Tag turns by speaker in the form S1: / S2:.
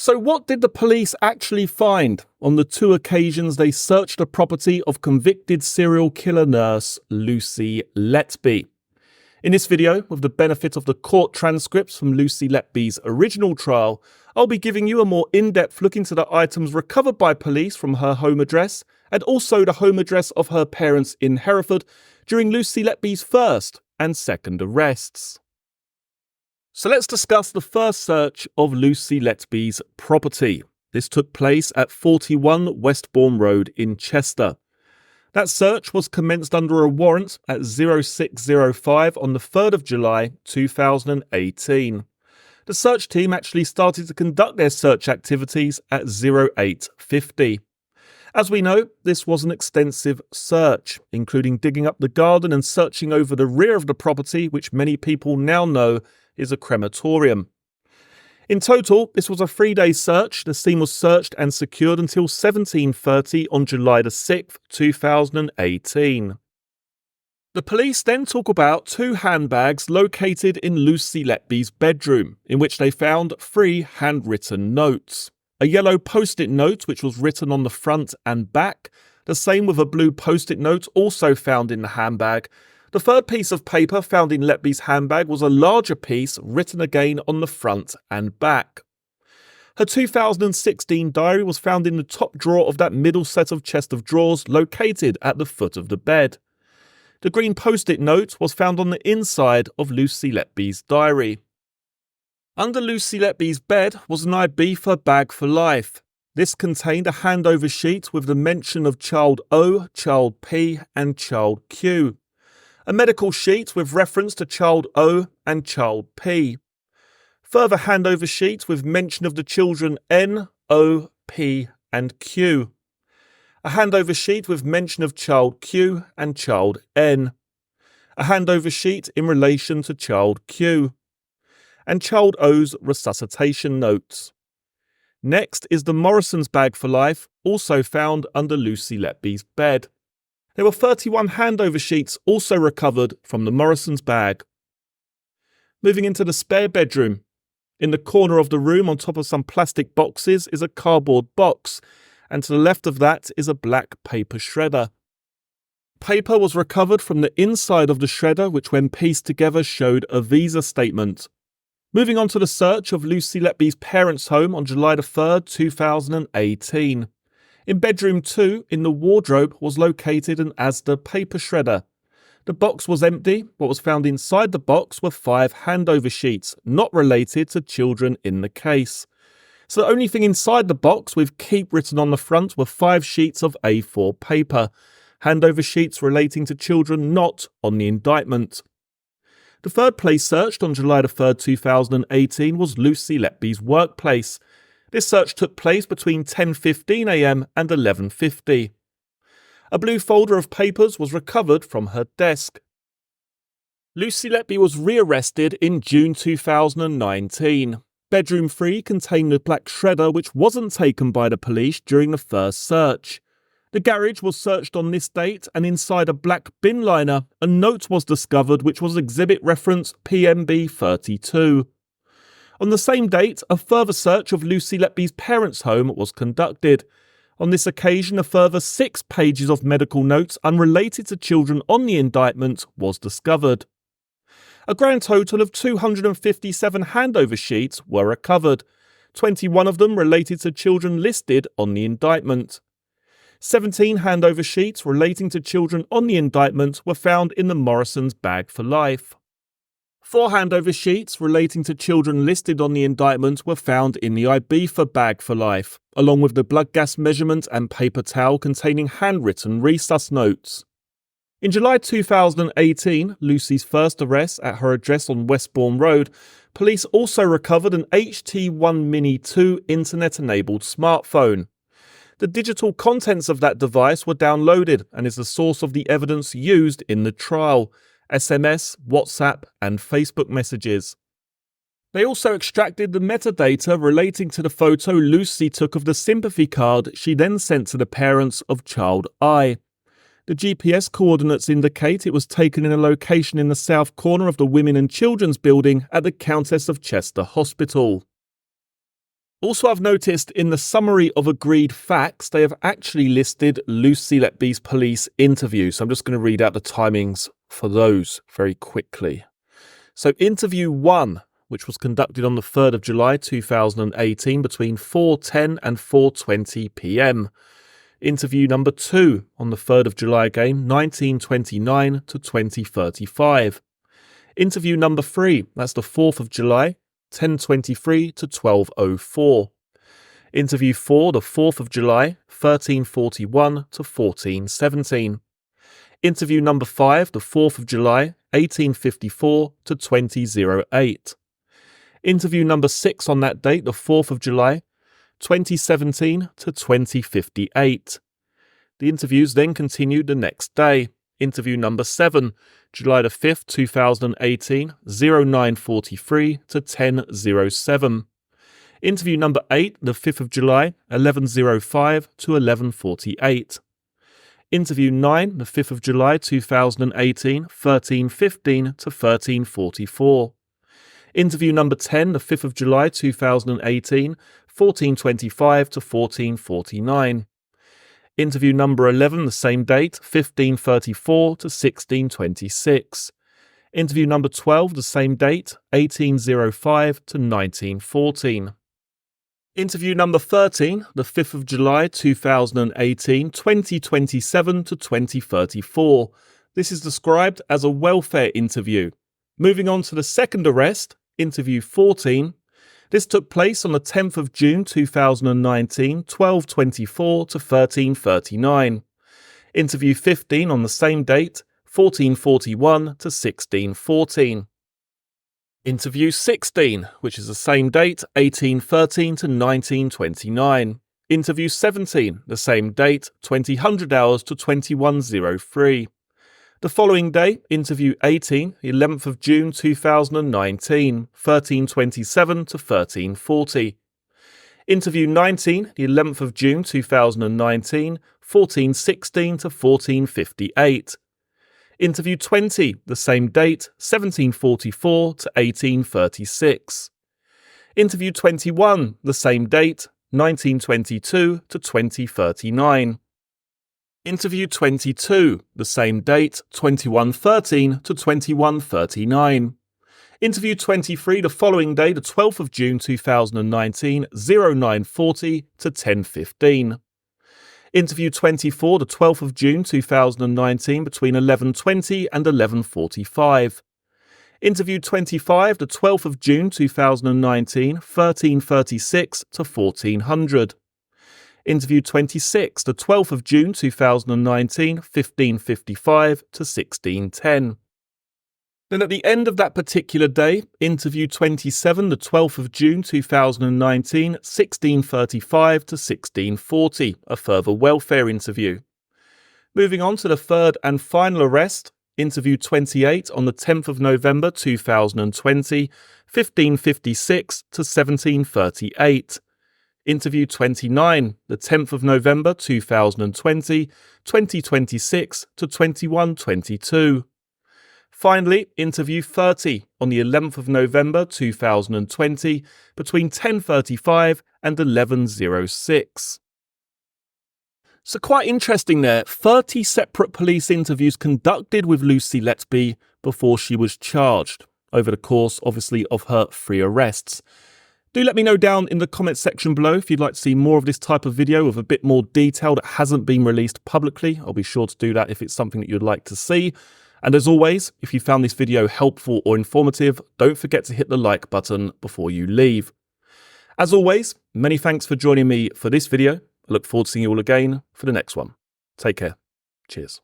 S1: So what did the police actually find on the two occasions they searched the property of convicted serial killer nurse Lucy Letby? In this video, with the benefit of the court transcripts from Lucy Letby's original trial, I'll be giving you a more in-depth look into the items recovered by police from her home address and also the home address of her parents in Hereford during Lucy Letby's first and second arrests. So let's discuss the first search of Lucy Letby's property. This took place at 41 Westbourne Road in Chester. That search was commenced under a warrant at 0605 on the 3rd of July 2018. The search team actually started to conduct their search activities at 0850. As we know, this was an extensive search, including digging up the garden and searching over the rear of the property, which many people now know is a crematorium. In total, this was a 3-day search. The scene was searched and secured until 17:30 on July the 6th, 2018. The police then talk about 2 handbags located in Lucy Letby's bedroom, in which they found 3 handwritten notes. A yellow post-it note which was written on the front and back, the same with a blue post-it note also found in the handbag. The third piece of paper found in Letby's handbag was a larger piece written again on the front and back. Her 2016 diary was found in the top drawer of that middle set of chest of drawers located at the foot of the bed. The green post-it note was found on the inside of Lucy Letby's diary. Under Lucy Letby's bed was an Ibiza bag for life. This contained a handover sheet with the mention of child O, child P and child Q. A medical sheet with reference to child O and child P. Further handover sheet with mention of the children N, O, P and Q. A handover sheet with mention of child Q and child N. A handover sheet in relation to child Q. And child O's resuscitation notes. Next is the Morrison's bag for life, also found under Lucy Letby's bed. There were 31 handover sheets also recovered from the Morrison's bag. Moving into the spare bedroom. In the corner of the room on top of some plastic boxes is a cardboard box, and to the left of that is a black paper shredder. Paper was recovered from the inside of the shredder, which when pieced together showed a visa statement. Moving on to the search of Lucy Letby's parents' home on July the 3rd, 2018. In bedroom 2, in the wardrobe, was located an Asda paper shredder. The box was empty. What was found inside the box were 5 handover sheets, not related to children in the case. So the only thing inside the box with keep written on the front were 5 sheets of A4 paper, handover sheets relating to children not on the indictment. The third place searched on July the 3rd, 2018 was Lucy Letby's workplace. This search took place between 10:15 a.m. and 11:50. A blue folder of papers was recovered from her desk. Lucy Letby was rearrested in June 2019. Bedroom 3 contained the black shredder which wasn't taken by the police during the first search. The garage was searched on this date, and inside a black bin liner, a note was discovered which was exhibit reference PMB 32. On the same date, a further search of Lucy Letby's parents' home was conducted. On this occasion, a further 6 pages of medical notes unrelated to children on the indictment was discovered. A grand total of 257 handover sheets were recovered. 21 of them related to children listed on the indictment. 17 handover sheets relating to children on the indictment were found in the Morrison's bag for life. 4 handover sheets relating to children listed on the indictment were found in the Ibiza bag for life, along with the blood gas measurement and paper towel containing handwritten resus notes. In July 2018, Lucy's first arrest at her address on Westbourne Road, police also recovered an HT1 Mini 2 internet-enabled smartphone. The digital contents of that device were downloaded and is the source of the evidence used in the trial: SMS, WhatsApp, and Facebook messages. They also extracted the metadata relating to the photo Lucy took of the sympathy card she then sent to the parents of child I. The GPS coordinates indicate it was taken in a location in the south corner of the Women and Children's Building at the Countess of Chester Hospital. Also, I've noticed in the summary of agreed facts, they have actually listed Lucy Letby's police interview. So I'm just going to read out the timings for those very quickly. So interview 1, which was conducted on the 3rd of July 2018 between 4:10 and 4:20 p.m. Interview number 2 on the 3rd of July again, 19:29 to 20:35. Interview number 3, that's the 4th of July, 10:23 to 12:04. Interview 4, the 4th of July, 13:41 to 14:17. Interview number 5, the 4th of July, 18:54 to 20:08. Interview number 6 on that date, the 4th of July, 2017 to 20:58. The interviews then continued the next day. Interview number 7, July the 5th, 2018, 09:43 to 10:07. Interview number 8, the 5th of July, 11:05 to 11:48. Interview 9, the 5th of July 2018, 13:15 to 13:44. Interview number 10, the 5th of July 2018, 14:25 to 14:49. Interview number 11, the same date, 15:34 to 16:26. Interview number 12, the same date, 18:05 to 19:14. Interview number 13, the 5th of July 2018, 20:27 to 20:34. This is described as a welfare interview. Moving on to the second arrest, interview 14. This took place on the 10th of June 2019, 12:24 to 13:39. Interview 15 on the same date, 14:41 to 16:14. Interview 16, which is the same date, 18:13 to 19:29. Interview 17, the same date, 2000 hours to 21:03. The following day, interview 18, the 11th of June 2019, 13:27 to 13:40. Interview 19, the 11th of June 2019, 14:16 to 14:58. Interview 20, the same date, 17:44 to 18:36. Interview 21, the same date, 19:22 to 20:39. Interview 22, the same date, 21:13 to 21:39. Interview 23, the following day, the 12th of June 2019, 09:40 to 10:15. Interview 24, the 12th of June 2019, between 11:20 and 11:45. Interview 25, the 12th of June 2019, 13:36 to 1400. Interview 26, the 12th of June 2019, 15:55 to 16:10. Then at the end of that particular day, interview 27, the 12th of June 2019, 16:35 to 16:40, a further welfare interview. Moving on to the third and final arrest, interview 28 on the 10th of November 2020, 15:56 to 17:38. Interview 29, the 10th of November 2020, 20:26 to 21:22. Finally, interview 30 on the 11th of November 2020 between 10:35 and 11:06. So quite interesting there, 30 separate police interviews conducted with Lucy Letby before she was charged, over the course, obviously, of her 3 arrests. Do let me know down in the comments section below if you'd like to see more of this type of video with a bit more detail that hasn't been released publicly. I'll be sure to do that if it's something that you'd like to see. And as always, if you found this video helpful or informative, don't forget to hit the like button before you leave. As always, many thanks for joining me for this video. I look forward to seeing you all again for the next one. Take care. Cheers.